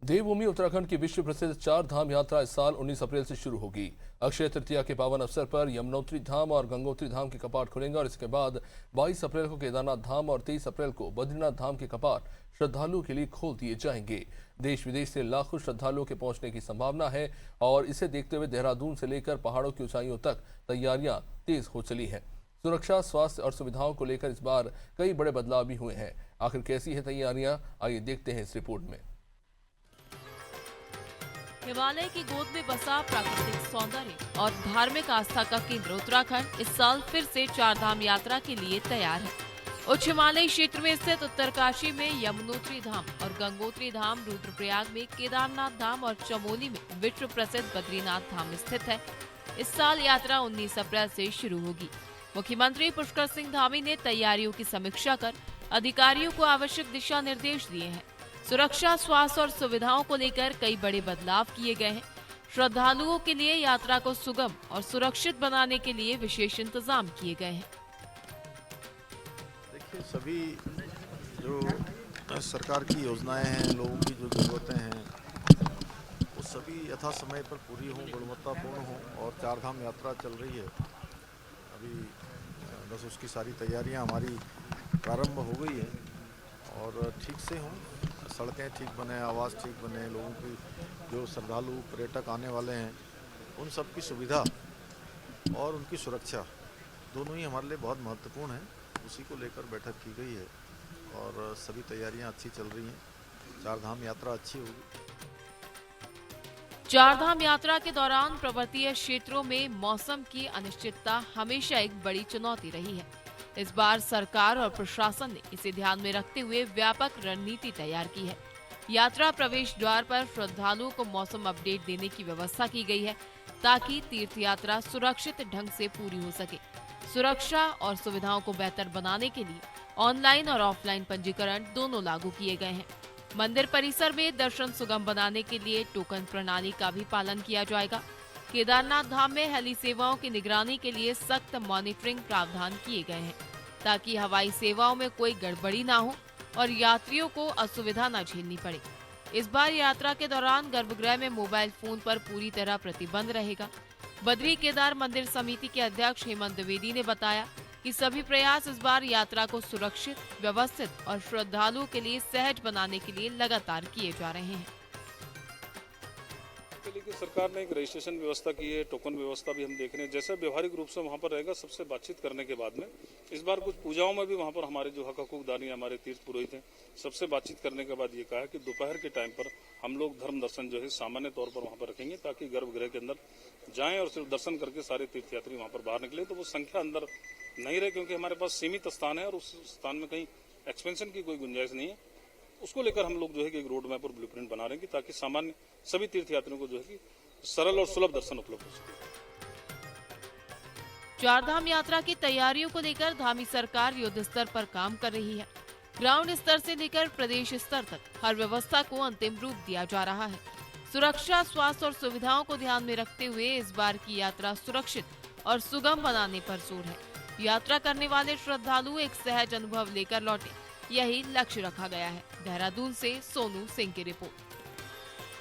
देवभूमि उत्तराखंड की विश्व प्रसिद्ध चार धाम यात्रा इस साल 19 अप्रैल से शुरू होगी। अक्षय तृतीया के पावन अवसर पर यमुनोत्री धाम और गंगोत्री धाम के कपाट खुलेंगे और इसके बाद 22 अप्रैल को केदारनाथ धाम और 23 अप्रैल को बद्रीनाथ धाम के कपाट श्रद्धालुओं के लिए खोल दिए जाएंगे। देश विदेश से लाखों श्रद्धालुओं के पहुंचने की संभावना है और इसे देखते हुए देहरादून से लेकर पहाड़ों की ऊंचाइयों तक तैयारियां तेज हो चली हैं। सुरक्षा, स्वास्थ्य और सुविधाओं को लेकर इस बार कई बड़े बदलाव भी हुए हैं। आखिर कैसी है तैयारियां, आइए देखते हैं इस रिपोर्ट में। हिमालय की गोद में बसा प्राकृतिक सौंदर्य और धार्मिक आस्था का केंद्र उत्तराखंड इस साल फिर से चार धाम यात्रा के लिए तैयार है। उच्च हिमालयी क्षेत्र में स्थित उत्तरकाशी में यमुनोत्री धाम और गंगोत्री धाम, रुद्रप्रयाग में केदारनाथ धाम और चमोली में विश्व प्रसिद्ध बद्रीनाथ धाम स्थित है। इस साल यात्रा 19 अप्रैल से शुरू होगी। मुख्यमंत्री पुष्कर सिंह धामी ने तैयारियों की समीक्षा कर अधिकारियों को आवश्यक दिशा निर्देश दिए हैं। सुरक्षा, स्वास्थ्य और सुविधाओं को लेकर कई बड़े बदलाव किए गए हैं। श्रद्धालुओं के लिए यात्रा को सुगम और सुरक्षित बनाने के लिए विशेष इंतजाम किए गए हैं। देखिए, सभी जो सरकार की योजनाएं हैं, लोगों की जो जरूरतें हैं, वो सभी यथा समय पर पूरी हों, गुणवत्तापूर्ण हों और चार धाम यात्रा चल रही है। अभी बस उसकी सारी तैयारियां हमारी प्रारंभ हो गई है और ठीक से हों, सड़कें ठीक बने, आवास ठीक बने, लोगों की जो श्रद्धालु पर्यटक आने वाले हैं उन सब की सुविधा और उनकी सुरक्षा दोनों ही हमारे लिए बहुत महत्वपूर्ण है। उसी को लेकर बैठक की गई है और सभी तैयारियां अच्छी चल रही हैं। चार धाम यात्रा अच्छी होगी। चार धाम यात्रा के दौरान पर्वतीय क्षेत्रों में मौसम की अनिश्चितता हमेशा एक बड़ी चुनौती रही है। इस बार सरकार और प्रशासन ने इसे ध्यान में रखते हुए व्यापक रणनीति तैयार की है। यात्रा प्रवेश द्वार पर श्रद्धालुओं को मौसम अपडेट देने की व्यवस्था की गई है ताकि तीर्थ यात्रा सुरक्षित ढंग से पूरी हो सके। सुरक्षा और सुविधाओं को बेहतर बनाने के लिए ऑनलाइन और ऑफलाइन पंजीकरण दोनों लागू किए गए हैं। मंदिर परिसर में दर्शन सुगम बनाने के लिए टोकन प्रणाली का भी पालन किया जाएगा। केदारनाथ धाम में हेली सेवाओं की निगरानी के लिए सख्त मॉनिटरिंग प्रावधान किए गए हैं ताकि हवाई सेवाओं में कोई गड़बड़ी ना हो और यात्रियों को असुविधा न झेलनी पड़े। इस बार यात्रा के दौरान गर्भगृह में मोबाइल फोन पर पूरी तरह प्रतिबंध रहेगा। बद्री केदार मंदिर समिति के अध्यक्ष हेमंत द्विवेदी ने बताया कि सभी प्रयास इस बार यात्रा को सुरक्षित, व्यवस्थित और श्रद्धालुओं के लिए सहज बनाने के लिए लगातार किए जा रहे हैं। लेकिन सरकार ने एक रजिस्ट्रेशन व्यवस्था की है, टोकन व्यवस्था भी हम देख रहे हैं। जैसे व्यवहारिक रूप से वहाँ पर रहेगा, सबसे बातचीत करने के बाद में इस बार कुछ पूजाओं में भी वहाँ पर हमारे जो हक हकूकदानी हमारे तीर्थ पुरोहित हैं, सबसे बातचीत करने के बाद ये कहा कि दोपहर के टाइम पर हम लोग धर्म दर्शन जो है सामान्य तौर पर वहाँ पर रखेंगे ताकि गर्भगृह के अंदर जाएं और सिर्फ दर्शन करके सारे तीर्थयात्री वहाँ पर बाहर निकले तो वो संख्या अंदर नहीं रहे, क्योंकि हमारे पास सीमित स्थान है और उस स्थान में कहीं एक्सपेंशन की कोई गुंजाइश नहीं है। उसको लेकर हम लोग जो है कि एक रोड मैप और ब्लूप्रिंट बना रहे हैं ताकि सामान्य सभी तीर्थयात्रियों को जो है कि सरल और सुलभ दर्शन उपलब्ध हो सके। चार धाम यात्रा की तैयारियों को लेकर धामी सरकार युद्ध स्तर पर काम कर रही है। ग्राउंड स्तर से लेकर प्रदेश स्तर तक हर व्यवस्था को अंतिम रूप दिया जा रहा है। सुरक्षा, स्वास्थ्य और सुविधाओं को ध्यान में रखते हुए इस बार की यात्रा सुरक्षित और सुगम बनाने पर जोर है। यात्रा करने वाले श्रद्धालु एक सहज अनुभव लेकर लौटे, यही लक्ष्य रखा गया है। देहरादून से सोनू सिंह की रिपोर्ट।